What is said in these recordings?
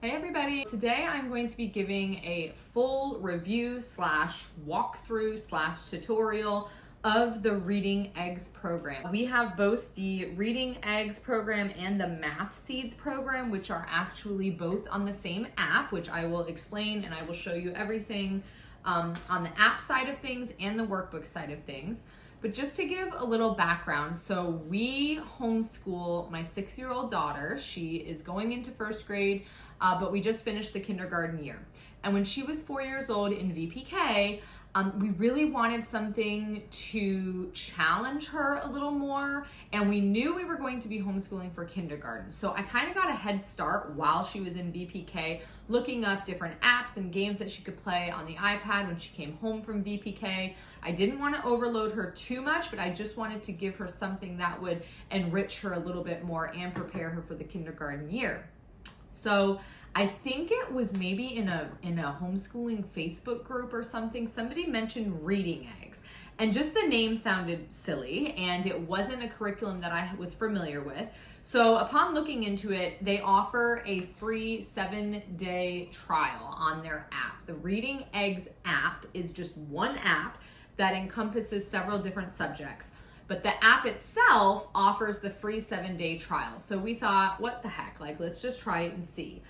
Hey everybody! Today I'm going to be giving a full review slash walkthrough slash tutorial of the Reading Eggs program. We have both the Reading Eggs program and the Math Seeds program, which are actually both on the same app, which I will explain and I will show you everything on the app side of things and the workbook side of things. But just to give a little background, so we homeschool my 6-year-old daughter. She is going into first grade, but we just finished the kindergarten year. And when she was 4 years old in VPK, we really wanted something to challenge her a little more, and we knew we were going to be homeschooling for kindergarten. So I kind of got a head start while she was in VPK, looking up different apps and games that she could play on the iPad when she came home from VPK. I didn't want to overload her too much, but I just wanted to give her something that would enrich her a little bit more and prepare her for the kindergarten year. So I think it was maybe in a homeschooling Facebook group or something, somebody mentioned Reading Eggs, and just the name sounded silly and it wasn't a curriculum that I was familiar with. So upon looking into it, they offer a free 7-day trial on their app. The Reading Eggs app is just one app that encompasses several different subjects. But the app itself offers the free 7-day trial. So we thought, what the heck, let's just try it and see.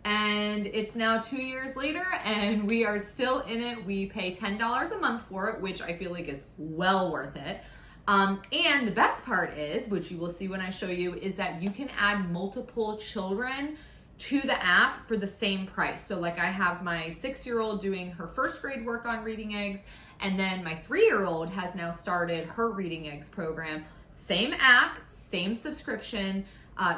And it's now 2 years later and we are still in it. We pay $10 a month for it, which I feel like is well worth it. And the best part is, which you will see when I show you, is that you can add multiple children to the app for the same price. So like I have my 6-year-old doing her first grade work on Reading Eggs, and then my 3-year-old has now started her Reading Eggs program. Same app, same subscription,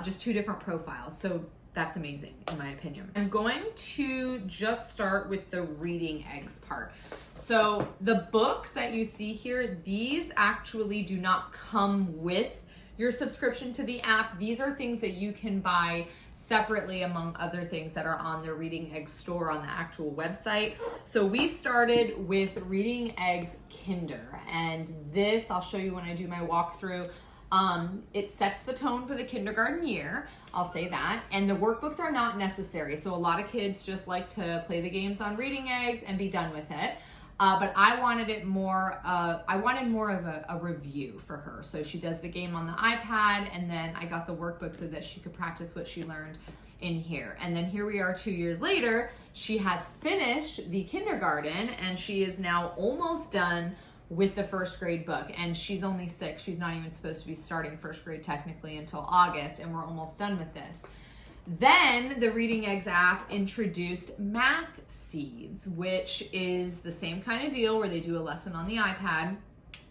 just 2 different profiles. So that's amazing in my opinion. I'm going to just start with the Reading Eggs part. So the books that you see here, these actually do not come with your subscription to the app. These are things that you can buy separately among other things that are on the Reading Eggs store on the actual website. So we started with Reading Eggs Kinder, and this I'll show you when I do my walkthrough. It sets the tone for the kindergarten year, I'll say that, and the workbooks are not necessary. So a lot of kids just like to play the games on Reading Eggs and be done with it. But I wanted it more, I wanted more of a review for her. So she does the game on the iPad, and then I got the workbook so that she could practice what she learned in here. And then here we are 2 years later, she has finished the kindergarten and she is now almost done with the first grade book. And she's only 6, she's not even supposed to be starting first grade technically until August, and we're almost done with this. Then the Reading Eggs app introduced Math Seeds, which is the same kind of deal where they do a lesson on the iPad,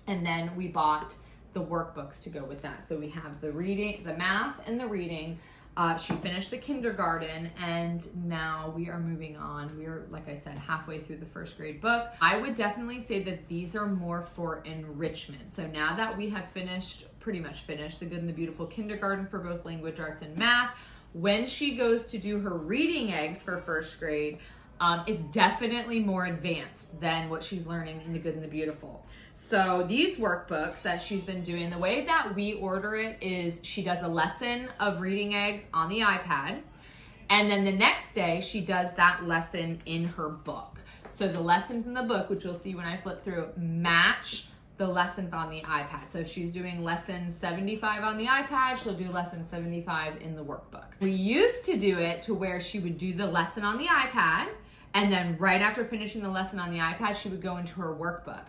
and then we bought the workbooks to go with that. So we have the reading, the math, and the reading. She finished the kindergarten, and now we are moving on. We're, like I said, halfway through the first grade book. I would definitely say that these are more for enrichment. So now that we have pretty much finished the Good and the Beautiful kindergarten for both language arts and math, when she goes to do her Reading Eggs for first grade, is definitely more advanced than what she's learning in the Good and the Beautiful. So these workbooks that she's been doing, the way that we order it is she does a lesson of Reading Eggs on the iPad, and then the next day she does that lesson in her book. So the lessons in the book, which you'll see when I flip through, match the lessons on the iPad. So if she's doing lesson 75 on the iPad, she'll do lesson 75 in the workbook. We used to do it to where she would do the lesson on the iPad, and then right after finishing the lesson on the iPad, she would go into her workbook.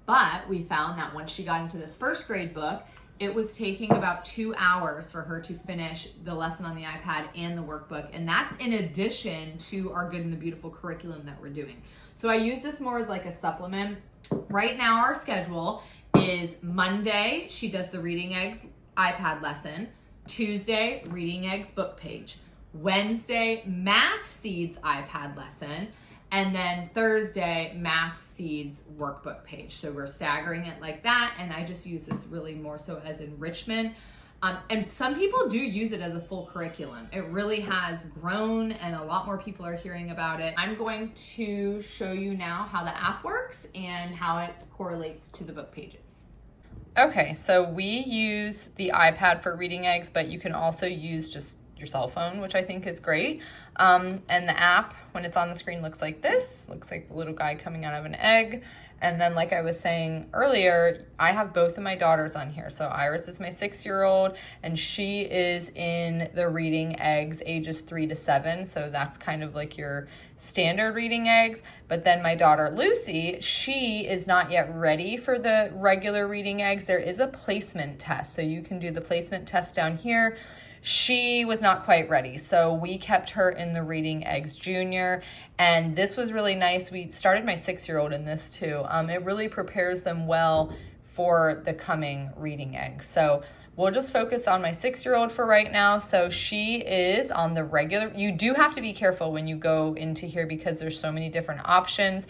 But we found that once she got into this first grade book, it was taking about 2 hours for her to finish the lesson on the iPad and the workbook. And that's in addition to our Good and the Beautiful curriculum that we're doing. So I use this more as like a supplement. Right now our schedule is Monday, she does the Reading Eggs iPad lesson. Tuesday, Reading Eggs book page. Wednesday, Math Seeds iPad lesson. And then Thursday, Math Seeds workbook page. So we're staggering it like that, and I just use this really more so as enrichment. And some people do use it as a full curriculum. It really has grown, and a lot more people are hearing about it. I'm going to show you now how the app works and how it correlates to the book pages. Okay, so we use the iPad for Reading Eggs, but you can also use just your cell phone, which I think is great. And the app, when it's on the screen, looks like this. Looks like the little guy coming out of an egg. And then, like I was saying earlier, I have both of my daughters on here. So Iris is my 6-year-old, and she is in the reading eggs ages 3 to 7. So that's kind of like your standard reading eggs. But then my daughter Lucy, she is not yet ready for the regular reading eggs. There is a placement test. So you can do the placement test down here. She was not quite ready, so we kept her in the Reading Eggs Junior, and this was really nice. We started my 6-year-old in this too. It really prepares them well for the coming reading eggs. So we'll just focus on my 6-year-old for right now. So she is on the regular. You do have to be careful when you go into here because there's so many different options.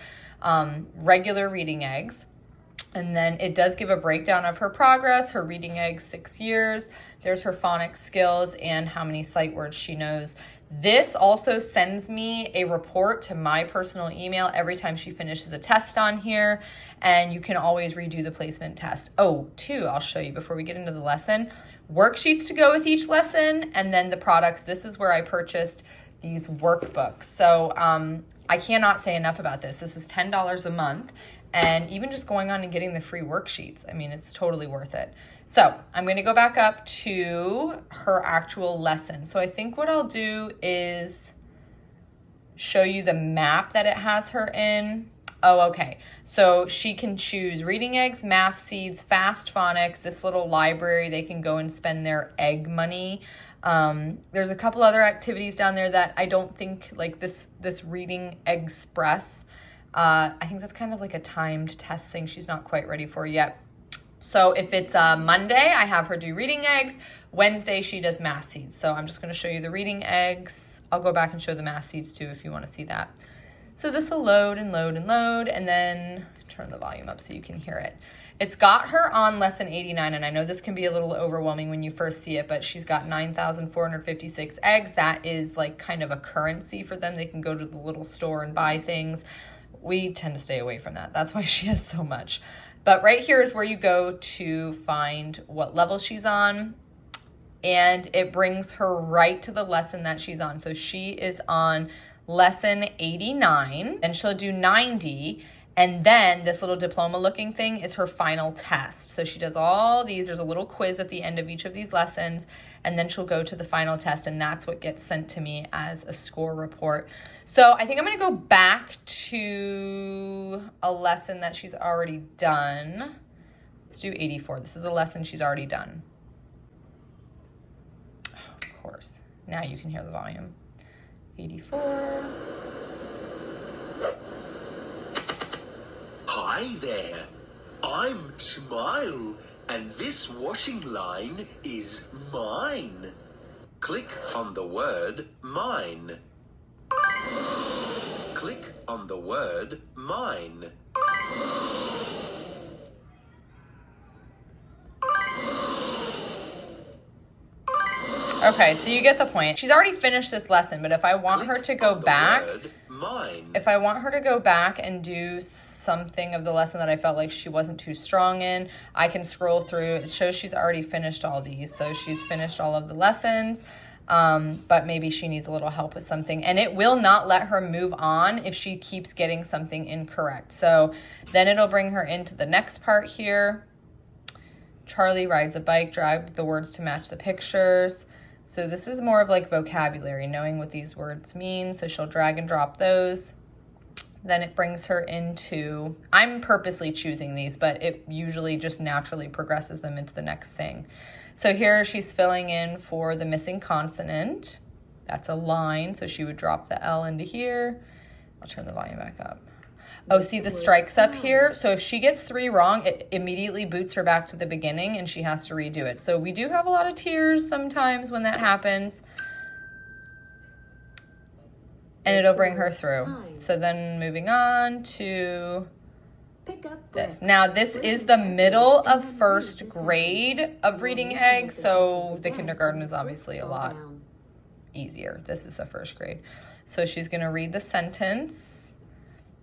Regular reading eggs. And then it does give a breakdown of her progress, her reading eggs, 6 years. There's her phonics skills and how many sight words she knows. This also sends me a report to my personal email every time she finishes a test on here. And you can always redo the placement test. Oh, too, I'll show you before we get into the lesson. Worksheets to go with each lesson, and then the products. This is where I purchased these workbooks. So I cannot say enough about this. This is $10 a month. And even just going on and getting the free worksheets, I mean, it's totally worth it. So I'm going to go back up to her actual lesson. So I think what I'll do is show you the map that it has her in. Oh, okay. So she can choose reading eggs, math seeds, fast phonics, this little library. They can go and spend their egg money. There's a couple other activities down there that I don't think, like this Reading Express. I think that's kind of like a timed test thing she's not quite ready for yet. So if it's Monday, I have her do reading eggs. Wednesday, she does math seeds. So I'm just going to show you the reading eggs. I'll go back and show the math seeds too if you want to see that. So this will load and load and load, and then turn the volume up so you can hear it. It's got her on lesson 89, and I know this can be a little overwhelming when you first see it, but she's got 9,456 eggs. That is like kind of a currency for them. They can go to the little store and buy things. We tend to stay away from that. That's why she has so much. But right here is where you go to find what level she's on. And it brings her right to the lesson that she's on. So she is on lesson 89, and she'll do 90. And then this little diploma looking thing is her final test. So she does all these. There's a little quiz at the end of each of these lessons, and then she'll go to the final test, and that's what gets sent to me as a score report. So I think I'm going to go back to a lesson that she's already done. Let's do 84. This is a lesson she's already done. Oh, of course. Now you can hear the volume. 84. Hi there, I'm Smile, and this washing line is mine. Click on the word mine. Click on the word mine. Okay, so you get the point. She's already finished this lesson, but if I want her to go back, if I want her to go back and do something of the lesson that I felt like she wasn't too strong in, I can scroll through. It shows she's already finished all these. So she's finished all of the lessons, but maybe she needs a little help with something. And it will not let her move on if she keeps getting something incorrect. So then it'll bring her into the next part here. Charlie rides a bike, drag the words to match the pictures. So this is more of like vocabulary, knowing what these words mean. So she'll drag and drop those. Then it brings her into, I'm purposely choosing these, but it usually just naturally progresses them into the next thing. So here she's filling in for the missing consonant. That's a line, so she would drop the L into here. I'll turn the volume back up. Oh, see the strikes up here? So if she gets 3 wrong, it immediately boots her back to the beginning and she has to redo it. So we do have a lot of tears sometimes when that happens. And it'll bring her through. So then moving on to this. Now this is the middle of first grade of reading eggs. So the kindergarten is obviously a lot easier. This is the first grade. So she's going to read the sentence.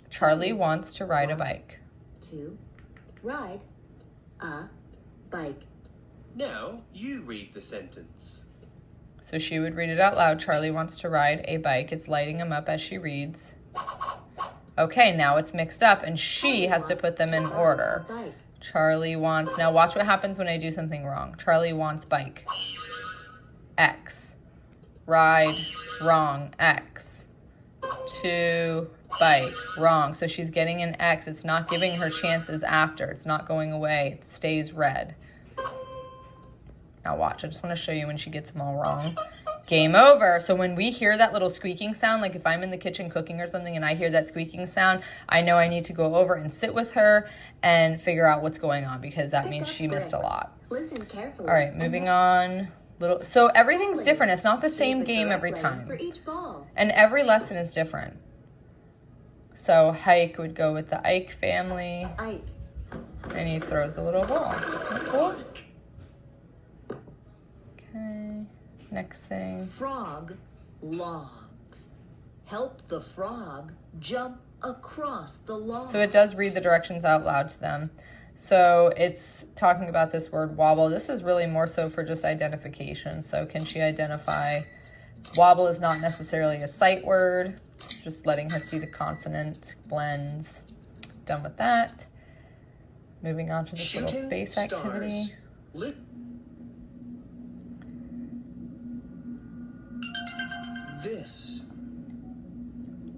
Charlie wants to ride a bike. To ride a bike. Now you read the sentence. So she would read it out loud. Charlie wants to ride a bike. It's lighting him up as she reads. Okay, now it's mixed up and she has to put them in order. Charlie wants, now watch what happens when I do something wrong. Charlie wants bike. X. Ride, wrong, X. 2, bike, wrong. So she's getting an X. It's not giving her chances after. It's not going away. It stays red. Now watch, I just want to show you when she gets them all wrong. Game over. So when we hear that little squeaking sound, like if I'm in the kitchen cooking or something and I hear that squeaking sound, I know I need to go over and sit with her and figure out what's going on because that means she missed a lot. Listen carefully. All right, moving on. So everything's different. It's not the same game every time. For each ball. And every lesson is different. So hike would go with the Ike family. Ike. And he throws a little ball. Cool. Okay. Next thing. Frog logs. Help the frog jump across the log. So it does read the directions out loud to them. So it's talking about this word wobble. This is really more so for just identification. So can she identify? Wobble is not necessarily a sight word. Just letting her see the consonant blends. Done with that. Moving on to this little space activity. This.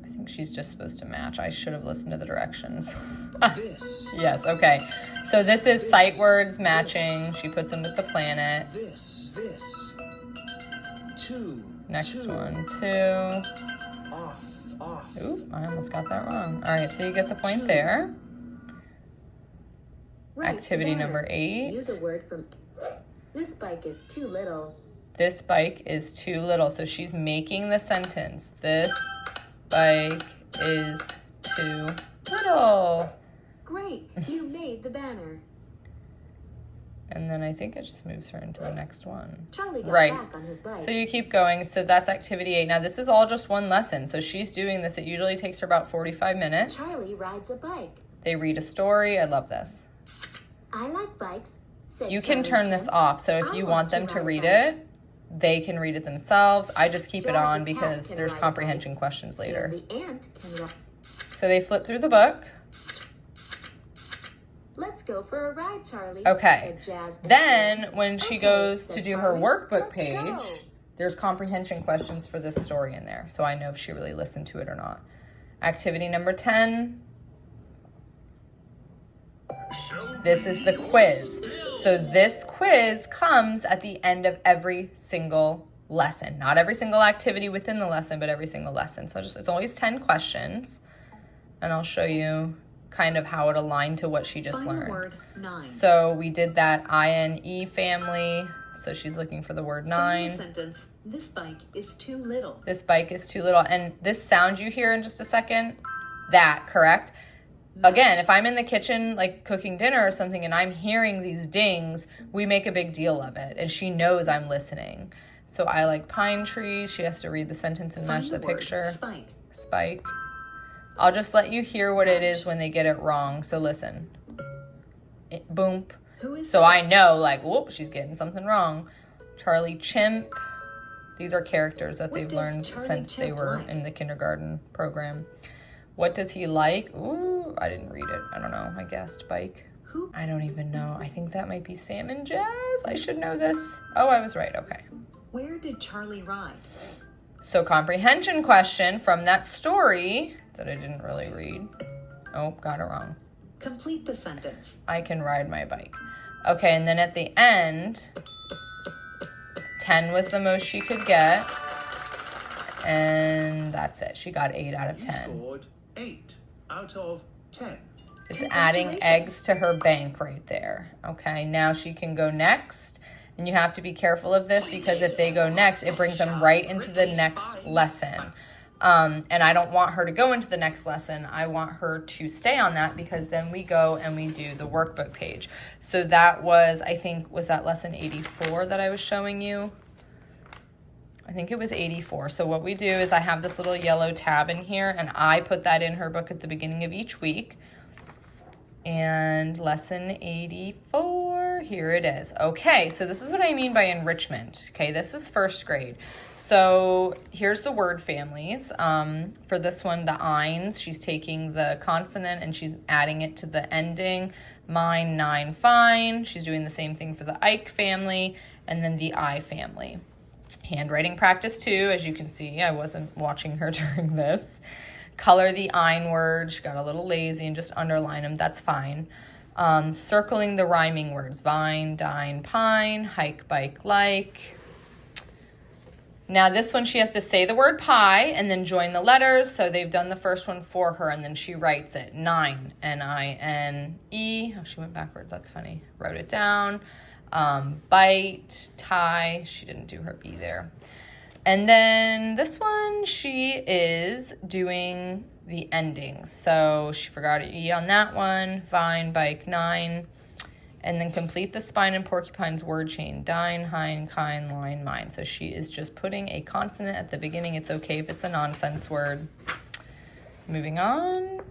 I think she's just supposed to match. I should have listened to the directions. This. Yes, okay. So this is sight words matching. She puts them with the planet. This. 2. Next 2. one, 2. Off. Oop, I almost got that wrong. All right, so you get the point there. Right, Activity banner. number 8. Use a word from. This bike is too little. This bike is too little. So she's making the sentence. This bike is too little. Great, you made the banner. And then I think it just moves her into the next one. Charlie got Right. back on his bike. So you keep going. So that's activity 8. Now this is all just one lesson. So she's doing this. It usually takes her about 45 minutes. Charlie rides a bike. They read a story. I love this. I like bikes, said You can Charlie turn this Chimp. off. So if I you want want to them to ride a read bike. it, they can read it themselves. I just keep it Jazz the on cat because can there's ride a comprehension bike. questions later. Sam the ant can ride. So they flip through the book. Let's go for a ride, Charlie. Okay. Said Jazz and Then Sam. when she Okay, goes said to do Charlie. her workbook Let's page, go. there's comprehension questions for this story in there. So I know if she really listened to it or not. Activity number 10. This is the quiz. So this quiz comes at the end of every single lesson. Not every single activity within the lesson, but every single lesson. So it's always 10 questions. And I'll show you kind of how it aligned to what she just Find the learned. word 9. So we did that INE family. So she's looking for the word Find 9. the sentence, this bike is too little. This bike is too little. And this sound you hear in just a second, that, correct? Again, if I'm in the kitchen, like cooking dinner or something, and I'm hearing these dings, we make a big deal of it. And she knows I'm listening. So I like pine trees. She has to read the sentence and match the Find word picture. spike. Spike. I'll just let you hear what it is when they get it wrong. So listen. Boom. Who is So I this? know, like, whoop, she's getting something wrong. Charlie Chimp. These are characters that What they've does learned Charlie since they Chimp were like? in the kindergarten program. What does he like? Ooh, I didn't read it. I don't know. I guessed bike. Who? I don't even know. I think that might be Sam and Jazz. I should know this. Oh, I was right. Okay. Where did Charlie ride? So comprehension question from that story that I didn't really read. Oh, got it wrong. Complete the sentence. I can ride my bike. Okay, and then at the end, 10 was the most she could get. And that's it. She got 8 out of You 10. scored 8 out of 10. It's adding eggs to her bank right there. Okay, now she can go next. And you have to be careful of this because if they go next, it brings them right into the next lesson. And I don't want her to go into the next lesson. I want her to stay on that because then we go and we do the workbook page. So that was, I think, was that lesson 84 that I was showing you? I think it was 84. So what we do is I have this little yellow tab in here and I put that in her book at the beginning of each week. And lesson 84, here it is. Okay, so this is what I mean by enrichment. Okay, this is first grade. So here's the word families. For this one, the eins, she's taking the consonant and she's adding it to the ending. Mine, nine, fine. She's doing the same thing for the Ike family and then the I family. Handwriting practice 2, as you can see, I wasn't watching her during this. Color the ein words. She got a little lazy and just underline them. That's fine. Circling the rhyming words. Vine, dine, pine, hike, bike, like. Now this one, she has to say the word pie and then join the letters. So they've done the first one for her and then she writes it. Nine, N-I-N-E. Oh, she went backwards. That's funny. Wrote it down. Bite, tie. She didn't do her B there. And then this one, she is doing the endings. So she forgot an E on that one. Vine, bike, nine. And then complete the spine and porcupine's word chain. Dine, hein, kine, line, mine. So she is just putting a consonant at the beginning. It's okay if it's a nonsense word. Moving on. I'm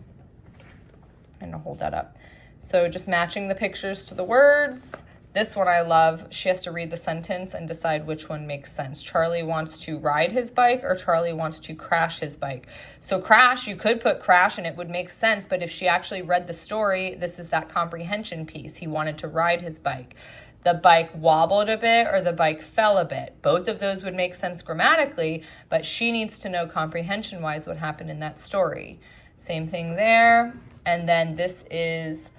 going to hold that up. So just matching the pictures to the words. This one I love. She has to read the sentence and decide which one makes sense. Charlie wants to ride his bike or Charlie wants to crash his bike. So crash, you could put crash and it would make sense, but if she actually read the story, this is that comprehension piece. He wanted to ride his bike. The bike wobbled a bit or the bike fell a bit. Both of those would make sense grammatically, but she needs to know comprehension-wise what happened in that story. Same thing there. And then this is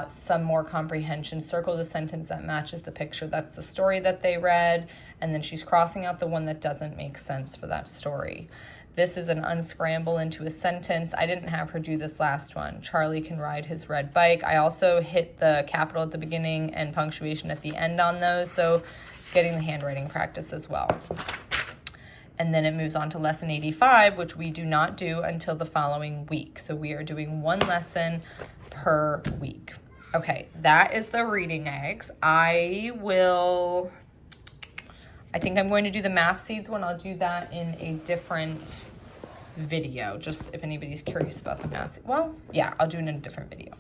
some more comprehension. Circle the sentence that matches the picture. That's the story that they read. And then she's crossing out the one that doesn't make sense for that story. This is an unscramble into a sentence. I didn't have her do this last one. Charlie can ride his red bike. I also hit the capital at the beginning and punctuation at the end on those. So getting the handwriting practice as well. And then it moves on to lesson 85, which we do not do until the following week. So we are doing one lesson per week. Okay, that is the reading eggs. I think I'm going to do the math seeds one. I'll do that in a different video, just if anybody's curious about the math. Well, yeah, I'll do it in a different video.